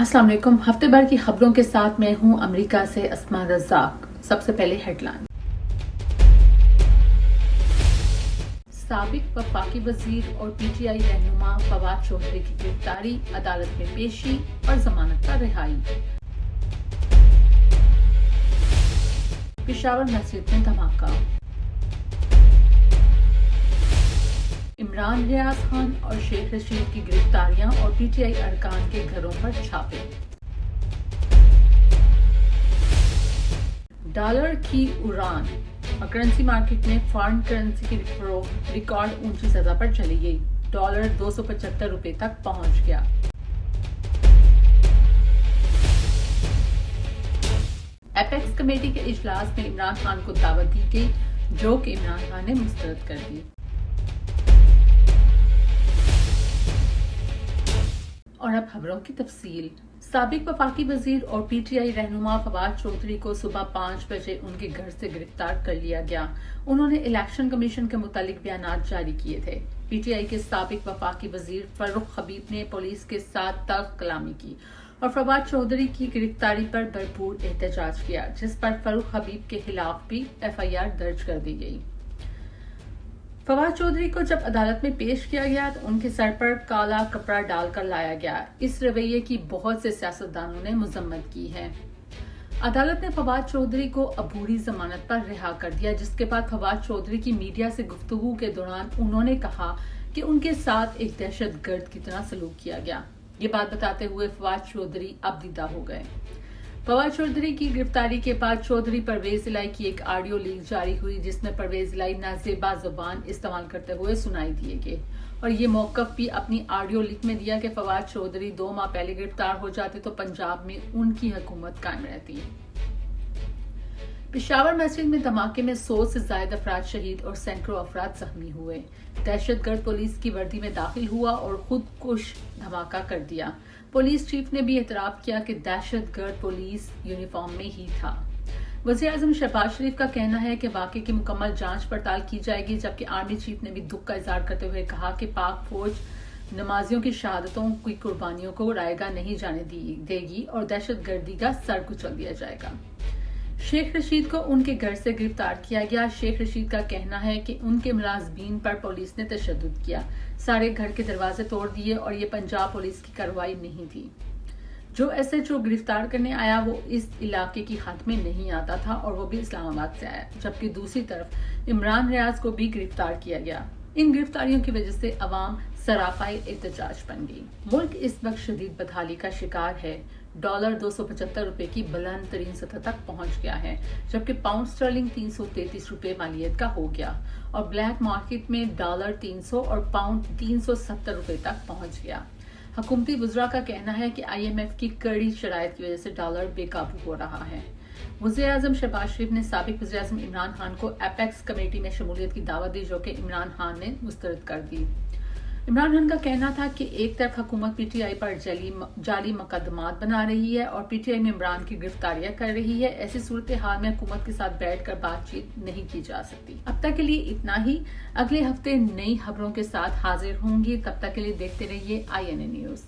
अस्सलाम वालेकुम। हफ्ते भर की खबरों के साथ मैं हूं अमेरिका से अस्मा रज़ाक। सबसे पहले हेडलाइन। साबिक वफाकी वजीर और पीटीआई रहनुमा फवाद चौधरी की गिरफ्तारी, अदालत में पेशी और जमानत पर रिहाई। पेशावर मस्जिद में धमाका। इमरान रियाज खान और शेख रशीद की गिरफ्तारियां और पीटीआई अरकान के घरों पर छापे। डॉलर की उड़ान और करेंसी मार्केट में फॉरेन करेंसी की फरोख्त रिकॉर्ड ऊंची सतह पर चली गई। डॉलर 275 रुपए तक पहुंच गया। एपेक्स कमेटी के इजलास में इमरान खान को दावत दी गई, जो कि इमरान खान ने मुस्तरद कर दी। और अब खबरों की तफसील। साबिक वफाकी वजीर और पीटीआई रहनुमा फवाद चौधरी को सुबह 5 बजे उनके घर से गिरफ्तार कर लिया गया। उन्होंने इलेक्शन कमीशन के मुतालिक बयान जारी किए थे। पीटीआई के साबिक वफाकी वजीर फर्रुख हबीब ने पुलिस के साथ तल्ख कलामी की और फवाद चौधरी की गिरफ्तारी पर भरपूर एहतजाज किया, जिस पर फर्रुख हबीब के खिलाफ भी FIR दर्ज कर दी गई। फवाद चौधरी को जब अदालत में पेश किया गया तो उनके सर पर काला कपड़ा डालकर लाया गया। इस रवैये की बहुत से सियासतदानों ने मजम्मत की है। अदालत ने फवाद चौधरी को अबूरी जमानत पर रिहा कर दिया, जिसके बाद फवाद चौधरी की मीडिया से गुफ्तगू के दौरान उन्होंने कहा कि उनके साथ एक दहशतगर्द की तरह सलूक किया गया। ये बात बताते हुए फवाद चौधरी अब दिदा हो गए। फवाद चौधरी की गिरफ्तारी के बाद चौधरी परवेज इलाई की एक ऑडियो लीक जारी हुई, जिसमें परवेज इलाई नाजेबा जुबान इस्तेमाल करते हुए सुनाई दिए गए और ये मौकफ भी अपनी ऑडियो लीक में दिया कि फवाद चौधरी 2 माह पहले गिरफ्तार हो जाते तो पंजाब में उनकी हुकूमत कायम रहती। पेशावर मस्जिद में धमाके में 100 से ज्यादा अफराद शहीद और सैकड़ों अफराद जख्मी हुए। दहशतगर्द पुलिस की वर्दी में दाखिल हुआ और खुदकुश धमाका कर दिया। पुलिस चीफ ने भी एतराफ किया कि दहशतगर्द पुलिस यूनिफॉर्म में ही था। वज़ीर आज़म शहबाज शरीफ का कहना है कि वाक़े की मुकम्मल जांच पड़ताल की जाएगी, जबकि आर्मी चीफ ने भी दुख का इजहार करते हुए कहा कि पाक फौज नमाजियों की शहादतों की कुर्बानियों को रायगा नहीं जाने देगी और दहशतगर्दी का सर कुचल दिया जाएगा। शेख रशीद को उनके घर से गिरफ्तार किया गया। शेख रशीद का कहना है कि उनके मुलाजमीन पर पुलिस ने तशद्दुद किया, सारे घर के दरवाजे तोड़ दिए और ये पंजाब पुलिस की कार्रवाई नहीं थी। जो SHO गिरफ्तार करने आया वो इस इलाके की हद में नहीं आता था और वो भी इस्लामाबाद से आया, जबकि दूसरी तरफ इमरान रियाज को भी गिरफ्तार किया गया। इन गिरफ्तारियों की वजह से अवाम सरापाई एहतजाज बन गई। मुल्क इस वक्त शदीद बदहाली का शिकार है। डॉलर 275 रुपए की बुलंद तरीन सतह तक पहुंच गया है, जबकि पाउंड स्टर्लिंग 333 रुपए मालियत का हो गया और ब्लैक मार्केट में डॉलर 300 और पाउंड 370 रुपए तक पहुंच गया। हुकूमती वज़रा का कहना है कि IMF की कड़ी शराइत की वजह से डॉलर बेकाबू हो रहा है। वज़ीर आज़म शहबाज शरीफ ने साबिक वज़ीर आज़म इमरान खान को एपेक्स कमेटी में शमूलियत की दावत दी, जो कि इमरान खान ने मुस्तरद कर दी। इमरान खान का कहना था कि एक तरफ हुकूमत PTI पर जाली मुकदमात बना रही है और PTI में इमरान की गिरफ्तारियां कर रही है। ऐसी सूरत हाल में हुकूमत के साथ बैठकर बातचीत नहीं की जा सकती। अब तक के लिए इतना ही। अगले हफ्ते नई खबरों के साथ हाजिर होंगी। तब तक के लिए देखते रहिए INA न्यूज।